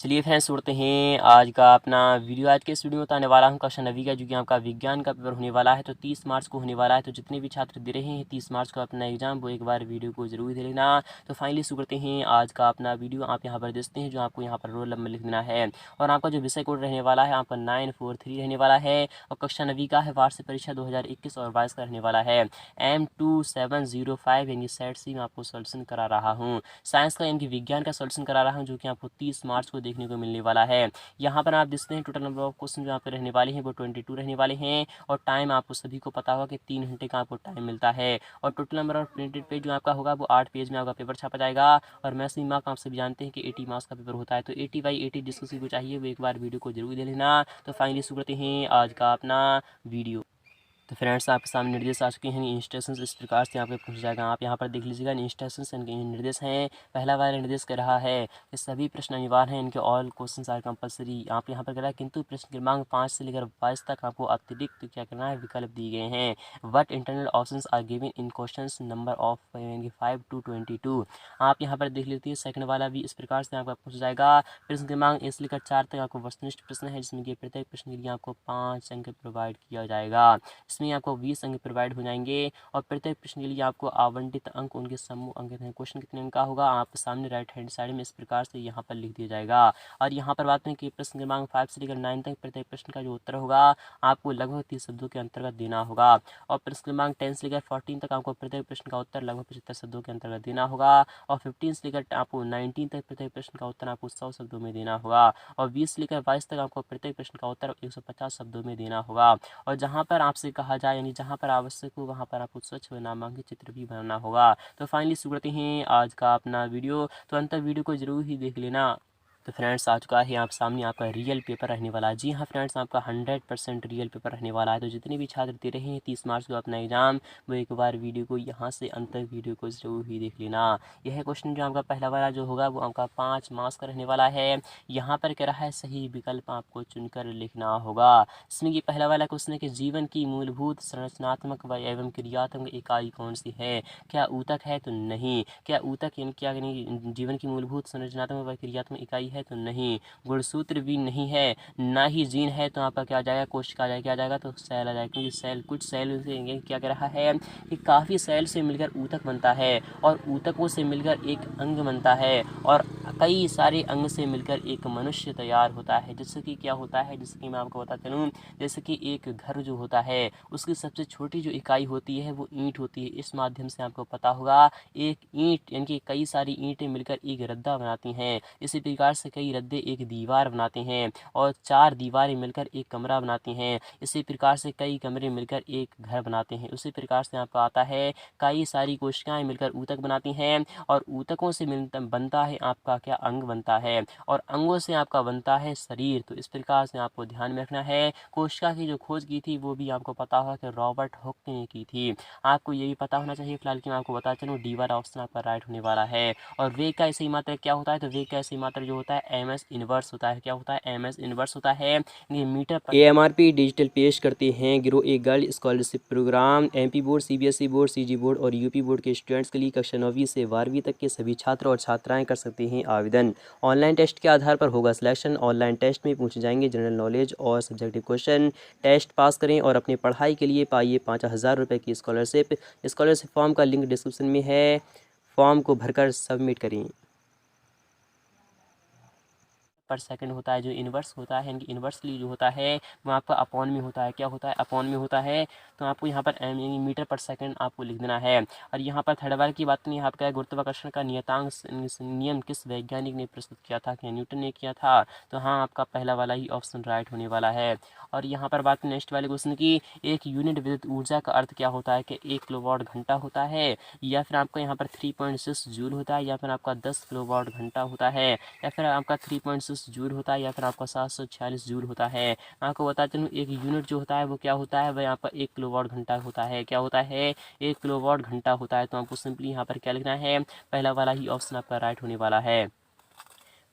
चलिए फ्रेंड्स सुनते हैं आज का अपना वीडियो। आज के इस वीडियो में बताने वाला हूँ कक्षा 9वीं का जो कि आपका विज्ञान का पेपर होने वाला है, तो 30 मार्च को होने वाला है। तो जितने भी छात्र दे रहे हैं 30 मार्च को अपना एग्जाम, वो एक बार वीडियो को जरूर दे लेना। तो फाइनली शुरू करते हैं आज का अपना वीडियो। आप यहाँ पर देखते हैं जो आपको यहाँ पर रोल नंबर लिख देना है और आपका जो विषय कोड रहने वाला है आपका 943 रहने वाला है और कक्षा 9वीं का है। वार्षिक परीक्षा 2021 और 22 का रहने वाला है। M2705 यानी सेट सी में आपको सोल्यूशन करा रहा हूँ। साइंस का यानी कि विज्ञान का सोल्यूशन करा रहा हूँ जो कि आपको 30 मार्च को देखने को मिलने वाला है। यहाँ पर आप देखते हैं टोटल नंबर ऑफ क्वेश्चन जो आप पे रहने वाले हैं वो 22 रहने वाले हैं और टाइम आपको सभी को पता होगा कि 3 घंटे का आपको टाइम मिलता है। और total number of printed page जो आपका होगा वो 8 पेज में आपका पेपर छापा जाएगा। और मैक्सिमम मार्क आप सभी जानते हैं कि 80 मार्क्स का पेपर होता है, तो 80/80 जिसको किसी को चाहिए वो एक बार वीडियो को जरूर दे लेना। तो फाइनली शुरू करते हैं आज का अपना वीडियो। तो फ्रेंड्स आपके सामने निर्देश आ चुके हैं। इंस्ट्रक्शंस इस प्रकार से यहाँ पे पूछ जाएगा, आप यहाँ पर देख लीजिएगा। इंस्ट्रक्शंस इनके निर्देश हैं। पहला वाला निर्देश कह रहा है कि सभी प्रश्न अनिवार्य हैं, इनके ऑल क्वेश्चंस आर कंपलसरी। आप यहाँ पर कह रहा है किंतु प्रश्न क्रमांक 5 से लेकर 22 तक आपको अतिरिक्त क्या करना है, विकल्प दिए गए हैं। What internal options are given in question number of 5 to 22। आप यहाँ पर देख लेते हैं। सेकंड वाला भी इस प्रकार से आपका पूछ जाएगा। प्रश्न क्रमांक 1 से लेकर 4 तक आपको वस्तुनिष्ठ प्रश्न है, जिसमें कि प्रत्येक प्रश्न के लिए आपको 5 अंक प्रोवाइड किया जाएगा। इसमें आपको 20 अंक प्रोवाइड हो जाएंगे और प्रत्येक प्रश्न के लिए आपको आवंटित अंक उनके समूह अंक हैं। क्वेश्चन कितने अंक का होगा आपके सामने राइट हैंड साइड में इस प्रकार से यहाँ पर लिख दिया जाएगा। और यहाँ पर बात करें कि प्रश्न क्रमांक 5 से लेकर 9 तक प्रत्येक प्रश्न का जो उत्तर होगा आपको लगभग 30 शब्दों के अंतर्गत देना होगा। और प्रश्न क्रमांक 10 से लेकर 14 तक आपको प्रत्येक प्रश्न का उत्तर लगभग 75 शब्दों के अंतर्गत देना होगा। और 15 से लेकर आपको 19 तक प्रत्येक प्रश्न का उत्तर आपको 100 शब्दों में देना होगा। और 20 से लेकर 22 तक आपको प्रत्येक प्रश्न का उत्तर 150 शब्दों में देना होगा। और जहाँ पर आपसे कहा जाए यानी जहाँ पर आवश्यक हो वहाँ पर आपको स्वच्छ व नामांकित चित्र भी बनाना होगा। तो फाइनली शुरू करते हैं आज का अपना वीडियो। तो अंत तक वीडियो को जरूर ही देख लेना। तो फ्रेंड्स आ चुका है आप सामने आपका रियल पेपर रहने वाला है। जी हाँ फ्रेंड्स, आपका 100% रियल पेपर रहने वाला है। तो जितने भी छात्र दे रहे हैं 30 मार्च को अपना एग्जाम, वो एक बार वीडियो को यहाँ से अंत तक वीडियो को जरूर ही देख लेना। यह क्वेश्चन जो आपका पहला वाला जो होगा वो आपका 5 मार्क्स का रहने वाला है। यहाँ पर कह रहा है सही विकल्प आपको चुनकर लिखना होगा। इसमें कि पहला वाला क्वेश्चन है कि जीवन की मूलभूत संरचनात्मक व एवं क्रियात्मक इकाई कौन सी है। क्या ऊतक है? तो नहीं। क्या ऊतक यानी क्या यानी जीवन की मूलभूत संरचनात्मक व क्रियात्मक इकाई है? तो नहीं। गुणसूत्र भी नहीं है, ना ही जीन है। तो आपका क्या आ जाएगा, कोशिका आ जाएगा, क्या आ जाएगा, तो सेल आ जाएगा। क्योंकि सेल कुछ सेल से क्या कह रहा है कि काफ़ी सेल से मिलकर ऊतक बनता है और ऊतकों से मिलकर एक अंग बनता है और कई सारे अंग से मिलकर एक मनुष्य तैयार होता है। जैसे कि क्या होता है, जैसे कि मैं आपको बताता चलूँ, जैसे कि एक घर जो होता है उसकी सबसे छोटी जो इकाई होती है वो ईंट होती है। इस माध्यम से आपको पता होगा एक ईंट यानी कि कई सारी ईंटें मिलकर एक रद्दा बनाती हैं। इसी प्रकार से कई रद्दे एक दीवार बनाते हैं और 4 दीवारें मिलकर एक कमरा बनाती हैं। इसी प्रकार से कई कमरे मिलकर एक घर बनाते हैं। उसी प्रकार से आपका आता है कई सारी कोशिकाएं मिलकर ऊतक बनाती हैं और ऊतकों से मिलता बनता है आपका क्या, अंग बनता है और अंगों से आपका बनता है शरीर। तो इस प्रकार से आपको ध्यान में रखना है। कोशिका की जो खोज की थी वो भी आपको पता होगा कि रॉबर्ट हुक ने की थी। आपको ये भी पता होना चाहिए। फिलहाल कि मैं आपको बता चलूँ डी वाला ऑप्शन आपका राइट होने वाला है। और वेग का सही मात्रा क्या होता है, तो वेग का सही मात्रा जो होता है एम एस इनवर्स होता है। क्या होता है, एम एस इनवर्स होता है। ये मीटर पर AMRP डिजिटल पेश करते हैं गिरो a girl scholarship program. MP board, CBSE board, CG board और UP बोर्ड के स्टूडेंट्स के लिए कक्षा 9वीं से 12वीं तक के सभी छात्र और छात्राएं कर सकते हैं आवेदन। ऑनलाइन टेस्ट के आधार पर होगा सिलेक्शन। ऑनलाइन टेस्ट में पूछे जाएंगे जनरल नॉलेज और सब्जेक्टिव क्वेश्चन। टेस्ट पास करें और अपनी पढ़ाई के लिए पाइए 5000 रुपये की स्कॉलरशिप। स्कॉलरशिप फॉर्म का लिंक डिस्क्रिप्शन में है, फॉर्म को भरकर सबमिट करें। पर सेकंड होता है जो इन्वर्स होता है, यानी इन्वर्सली जो होता है वो आपका अपॉन में होता है। क्या होता है, अपॉन में होता है। तो आपको यहाँ पर एम यानी मीटर पर सेकंड आपको लिख देना है। और यहाँ पर थर्ड वाले की बात नहीं, आपका गुरुत्वाकर्षण का नियतांक नियम किस वैज्ञानिक ने प्रस्तुत किया था, क्या न्यूटन ने किया था। तो हाँ, आपका पहला वाला ही ऑप्शन राइट होने वाला है। और यहाँ पर बात नेक्स्ट वाले क्वेश्चन की, एक यूनिट विद्युत ऊर्जा का अर्थ क्या होता है, कि 1 किलोवाट घंटा होता है, या फिर आपका यहाँ पर 3.6 जूल होता है, या फिर आपका 10 किलोवाट घंटा होता है, या फिर आपका 3.6 जूल होता है, या फिर आपका 746 जूल होता है। मैं आपको बता चलूँ एक यूनिट जो होता है वो क्या होता है, वह आपका 1 किलोवाट घंटा होता है। क्या होता है, 1 किलोवाट घंटा होता है। तो आपको सिंपली यहाँ पर क्या लिखना है, पहला वाला ही ऑप्शन आपका राइट होने वाला है।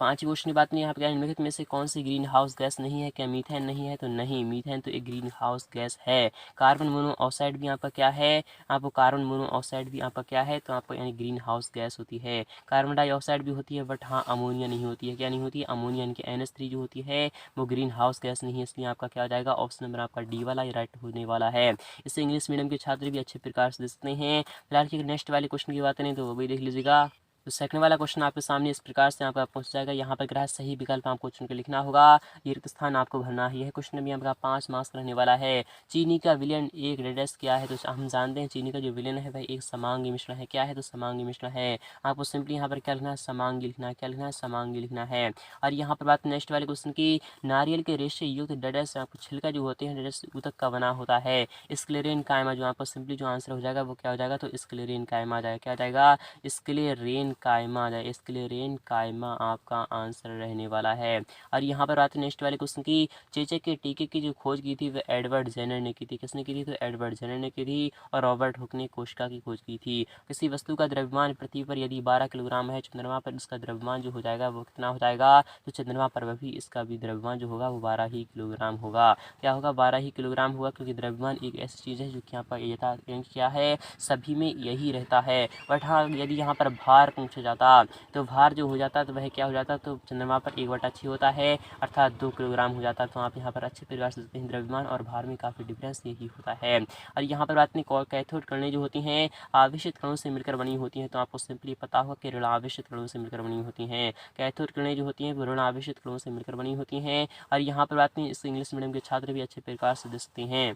पाँचवीं क्वेश्चन की बात नहीं, यहाँ पे क्या है, निम्नलिखित में से कौन सी ग्रीन हाउस गैस नहीं है? क्या मीथेन नहीं है? तो नहीं, मीथेन तो एक ग्रीन हाउस गैस है। कार्बन मोनोऑक्साइड भी आपका क्या है? आपको कार्बन मोनोऑक्साइड भी आपका क्या है? तो आपको यानी ग्रीन हाउस गैस होती है। कार्बन डाइऑक्साइड भी होती है, बट हाँ अमोनिया नहीं होती है। क्या नहीं होती है? अमोनिया, यानी कि NH3 जो होती है वो ग्रीन हाउस गैस नहीं है, इसलिए आपका क्या हो जाएगा? ऑप्शन नंबर आपका डी वाला राइट होने वाला है। इससे इंग्लिश मीडियम के छात्र भी अच्छे प्रकार से दे सकते हैं। फिलहाल की नेक्स्ट वाले क्वेश्चन की बात करें तो वो भी देख लीजिएगा। तो सेकंड वाला क्वेश्चन आपके सामने इस प्रकार से आपका पहुंच जाएगा। यहाँ पर ग्रह सही विकल्प आपको चुन के लिखना होगा, ये रिक्त स्थान आपको भरना है। यह क्वेश्चन भी आपका 5 मार्क्स का रहने वाला है। चीनी का विलयन एक रेडस क्या है? तो हम जानते हैं चीनी का जो विलयन है वह एक समांगी मिश्रण है। क्या है? तो समांगी मिश्रण है। आपको सिंपली यहाँ पर क्या लिखना है? समांगी लिखना है। क्या लिखना है? समांगी लिखना है। और यहाँ पर बात नेक्स्ट वाले क्वेश्चन की, नारियल के रेशे युक्त डडस आपको छिलका जो होते हैं डडस ऊतक का बना होता है। स्क्लेरेन कायमा, जो आपको सिंपली जो आंसर हो जाएगा वो क्या हो जाएगा? तो स्क्लेरेन कायमा आ जाएगा। क्या आ जाएगा? स्क्लेरेन कायमा आ जाएगा। स्क्लेरेन कायमा आपका आंसर रहने वाला है। और यहाँ पर बात नेक्स्ट वाले क्वेश्चन की, चेचक के टीके की जो खोज की थी वह एडवर्ड जेनर ने की थी। किसने की थी? तो एडवर्ड जेनर ने की थी। और रॉबर्ट हुक ने कोशिका की खोज की थी। किसी वस्तु का द्रव्यमान पृथ्वी पर यदि 12 किलोग्राम है, चंद्रमा पर इसका द्रव्यमान जो हो जाएगा वो कितना हो जाएगा? तो चंद्रमा पर भी इसका भी द्रव्यमान जो होगा वो 12 ही किलोग्राम होगा। क्या होगा? 12 ही किलोग्राम होगा, क्योंकि द्रव्यमान एक ऐसी चीज़ है जो कि यहाँ पर यथा क्या है, सभी में यही रहता है। बट हाँ यदि यहाँ पर भार पूछा जाता तो भार जो हो जाता तो वह क्या हो जाता? तो चंद्रमा पर 1/6 होता है, अर्थात 2 किलोग्राम हो जाता। तो आप यहाँ पर अच्छे प्रकार से देखते हैं द्रव्यमान और भार में काफ़ी डिफरेंस यही होता है। और यहाँ पर बात नहीं, कैथोड किरणें जो होती हैं आवेशित कणों से मिलकर बनी होती हैं। तो आपको सिंपली पता होगा कि ऋण आवेशित कणों से मिलकर बनी होती हैं। कैथोड किरणें जो होती हैं वो ऋण आवेशित कणों से मिलकर बनी होती हैं। और यहाँ पर बात नहीं, इस इंग्लिश मीडियम के छात्र भी अच्छे प्रकार से देख सकते हैं।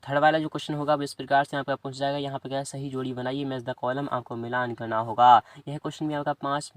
थर्ड वाला जो क्वेश्चन होगा वो इस प्रकार से आपका पूछ जाएगा। यहाँ पर क्या है, सही जोड़ी बनाइए, मैच द कॉलम, आपको मिलान करना होगा। यह क्वेश्चन भी आपका 5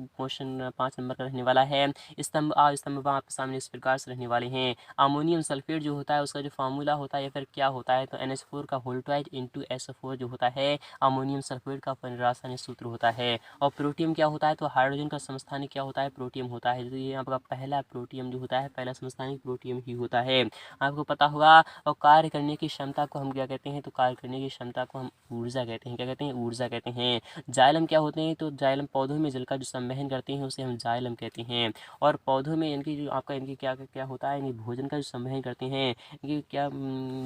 नंबर का रहने वाला है। स्तंभ आपके सामने इस प्रकार से रहने वाले हैं। अमोनियम सल्फेट जो होता है उसका जो फार्मूला होता है या फिर क्या होता है? तो NH4 का होल ट्वाइज इंटू SO4 जो होता है अमोनियम सल्फेट का रासायनिक सूत्र होता है। और प्रोटियम क्या होता है? तो हाइड्रोजन का समस्थानिक क्या होता है? प्रोटियम होता है। तो ये आपका पहला प्रोटियम जो होता है, पहला समस्थानिक प्रोटियम ही होता है, आपको पता होगा। और कार्य करने की क्षमता को हम क्या कहते हैं? तो कार्य करने की क्षमता को हम ऊर्जा कहते हैं। क्या कहते हैं? ऊर्जा कहते हैं। जाइलम क्या होते हैं? तो जाइलम पौधों में जल का जो संवहन करते हैं उसे हम जाइलम कहते हैं। और पौधों में इनकी जो आपका इनकी क्या क्या होता है, इनकी भोजन का जो संवहन करते हैं, इनकी क्या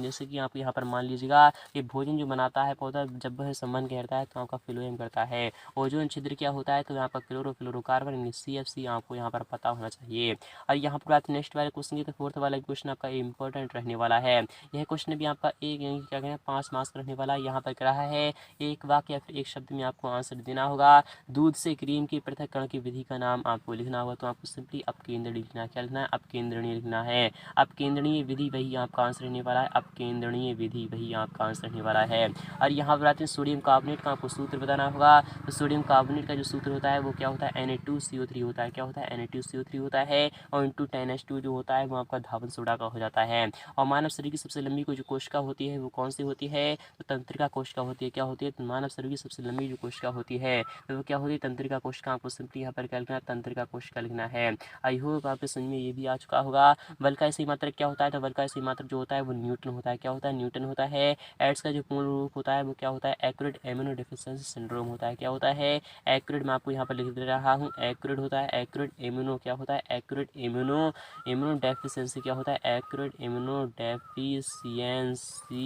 जैसे कि आप यहाँ पर मान लीजिएगा कि भोजन जो बनाता है पौधा, जब वह संवहन करता है तो आपका फ्लोएम करता है। ओजोन छिद्र क्या होता है? तो यहाँ पर क्लोरोफ्लोरोकार्बन यानी CFC आपको यहाँ पर पता होना चाहिए। और यहाँ पर बात नेक्स्ट वाले क्वेश्चन की, तो फोर्थ वाला क्वेश्चन आपका इंपॉर्टेंट रहने वाला है। यह क्वेश्चन भी आपका एक यानी क्या कहते हैं 5 मार्क्स रहने वाला है। यहाँ पर क्या रहा है, एक वाक्य या फिर एक शब्द में आपको आंसर देना होगा। दूध से क्रीम की पृथक्करण की विधि का नाम आपको लिखना होगा। तो आपको सिंपली अपकेंद्रणीय लिखना है। क्या लिखना है? अपकेंद्रणीय लिखना है। अपकेंद्रणीय विधि वही आपका आंसर रहने वाला है। अपकेंद्रणीय विधि वही आपका आंसर रहने वाला है। और यहाँ पर आते हैं सोडियम कार्बोनेट का आपको सूत्र बताना होगा। तो सोडियम कार्बोनेट का जो सूत्र होता है वो क्या होता है? Na2CO3 होता है। क्या होता है? Na2CO3 होता है। और इंटू 10H2 जो होता है वो आपका धावन सोडा का हो जाता है। और मानव शरीर की सबसे लंबी जो कोशिका होती है वो कौन सी होती है? तो तंत्रिका कोशिका होती है। क्या होती है? तो मानव शरीर की सबसे लंबी जो कोशिका होती है तो वो क्या होती है? तंत्रिका कोशिका। आपको सिंपली यहाँ पर क्या लिखना है? तंत्रिका कोशिका लिखना है। आई होप आपके समझ में ये भी आ चुका होगा। बल का ऐसी मात्रक क्या होता है? तो बल का ऐसी मात्रक जो होता है वो न्यूटन होता है। क्या होता है? न्यूटन होता है। एड्स का जो पूर्ण रूप होता है वो क्या होता है? एक्यूरेट इम्यूनो डेफिशिएंसी सिंड्रोम होता है। क्या होता है? एक्यूरेट, मैं आपको यहाँ पर लिख दे रहा हूँ, एक्यूरेट होता है। एक्यूरेट इम्यूनो क्या होता है? एक्यूरेट इम्यूनो डेफिशिएंसी क्या होता है? Accurate immuno deficiency.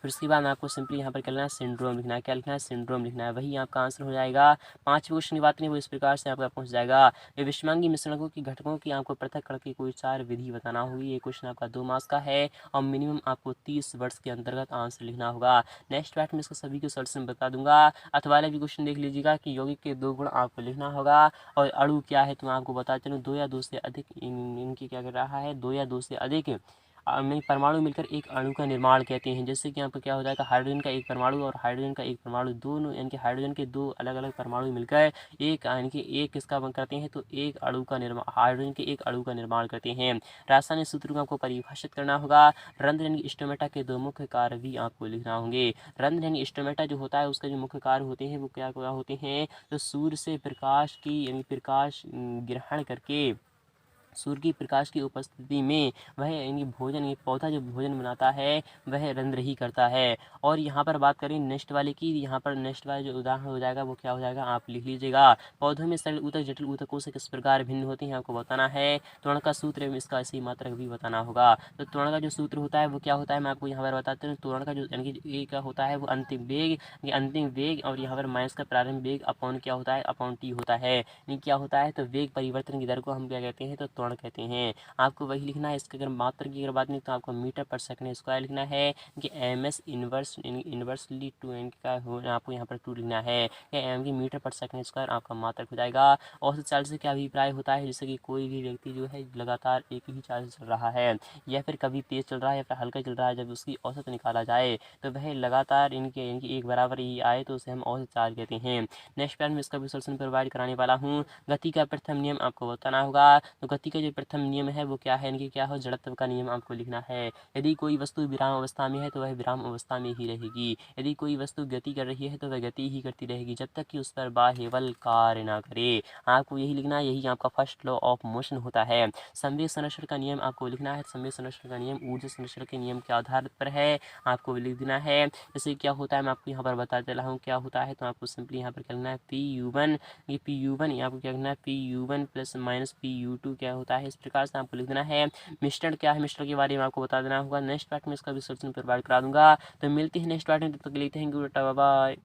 फिर उसके बाद आपको सिंपली यहाँ पर क्या लिखना है? सिंड्रोम लिखना है। क्या लिखना है? सिंड्रोम लिखना है, वही आपका आंसर हो जाएगा। 5 क्वेश्चन की बात नहीं वो इस प्रकार से आपका पहुँच जाएगा। विषमांगी मिश्रणों की घटकों की आपको पृथक्करण की कोई 4 विधि बताना होगी। ये क्वेश्चन आपका 2 मार्क्स का है और मिनिमम आपको 30 वर्ष के अंतर्गत आंसर लिखना होगा। नेक्स्ट पार्ट में इसका सभी के सोल्यूशन बता दूंगा। अथवा वाले भी क्वेश्चन देख लीजिएगा कि यौगिक के 2 गुण आपको लिखना होगा। और अणु क्या है तो मैं आपको बता चलूँ, 2 या 2 से अधिक इनकी क्या कर रहा है, 2 या 2 से अधिक में परमाणु मिलकर एक अणु का निर्माण कहते हैं। जैसे कि आपको क्या हो जाएगा, हाइड्रोजन का एक परमाणु और हाइड्रोजन का एक परमाणु, दोनों यानी कि हाइड्रोजन के 2 अलग अलग परमाणु मिलकर एक यानी कि एक किसका बन करते हैं, तो एक अणु का निर्माण, हाइड्रोजन के एक अणु का निर्माण करते हैं। रासायनिक सूत्र को आपको परिभाषित करना होगा। रंध्र यानी स्टोमेटा के 2 मुख्य कार्य भी आपको लिखना होंगे। रंध्र यानी स्टोमेटा जो होता है उसका जो मुख्य कार्य होते हैं वो क्या क्या होते हैं, तो सूर्य से प्रकाश की यानी प्रकाश ग्रहण करके सूर्य की प्रकाश की उपस्थिति में वह इनकी भोजन, ये पौधा जो भोजन बनाता है वह रंध्र ही करता है। और यहाँ पर बात करें नेक्स्ट वाले की, यहाँ पर नेक्स्ट वाला जो उदाहरण हो जाएगा वो क्या हो जाएगा, आप लिख लीजिएगा। पौधों में सरल ऊतक जटिल ऊतकों से किस प्रकार भिन्न होती हैं आपको बताना है। त्वरण का सूत्र एवं इसका सही मात्रक भी बताना होगा। तो त्वरण का जो सूत्र होता है वो क्या होता है, मैं आपको यहाँ पर बताता हूँ। त्वरण का जो यानी कि ये क्या होता है, वो अंतिम वेग, ये अंतिम वेग और यहाँ पर माइनस का प्रारंभिक वेग अपॉन क्या होता है, अपॉन टी होता है। यानी क्या होता है, तो वेग परिवर्तन की दर को हम क्या कहते हैं, तो त्वरण कहते हैं। आपको वही लिखना है। इसके अगर मात्रा की अगर बात नहीं तो आपको मीटर पर सेकंड स्क्वायर लिखना है कि M S inversely to N का आपको यहाँ पर टू लिखना है। एम की मीटर पर सेकंड स्क्वायर आपका मात्रक हो जाएगा। औसत चाल से क्या अभिप्राय होता है, जैसे कि कोई भी व्यक्ति जो है लगातार एक ही चाल से चल रहा है या फिर कभी तेज चल रहा है या फिर हल्का चल रहा है, जब उसकी औसत निकाला जाए तो वह लगातार इनके एक बराबर ही आए तो उसे हम औसत चाल कहते हैं। नेक्स्ट पैर में इसका भी सोल्यूशन प्रोवाइड कराने वाला हूँ। गति का प्रथम नियम आपको बताना होगा। तो गति का जो प्रथम नियम है वो क्या है, इनकी क्या हो, जड़त्व का नियम आपको लिखना है। यदि कोई वस्तु विराम अवस्था में है तो वह विराम अवस्था में ही रहेगी। यदि कोई वस्तु गति कर रही है तो वह गति ही करती रहेगी जब तक कि उस पर बाह्य बल कार्य ना करे। आपको यही लिखना है, यही आपका फर्स्ट लॉ ऑफ मोशन होता है। संवेग संरक्षण का नियम आपको लिखना है। संवेग संरक्षण का नियम ऊर्जा संरक्षण के नियम के आधार पर है, आपको लिख देना है। जैसे क्या होता है मैं आपको यहाँ पर बता दे रहा हूँ क्या होता है। तो आपको सिंपली यहाँ पर क्या लिखना है, Pu1, ये Pu1 ये आपको क्या लिखना है, Pu1 प्लस माइनस Pu2 क्या होता है, इस प्रकार से आपको लिख देना है। मिश्रण क्या है, मिश्रण के बारे में आपको बता देना होगा। नेक्स्ट पार्ट में इसका भी सोल्यूशन प्रोवाइड करा दूंगा। तो मिलते हैं नेक्स्ट पार्ट में, तब तक के लिए थैंक यू, टाटा बाय बाय।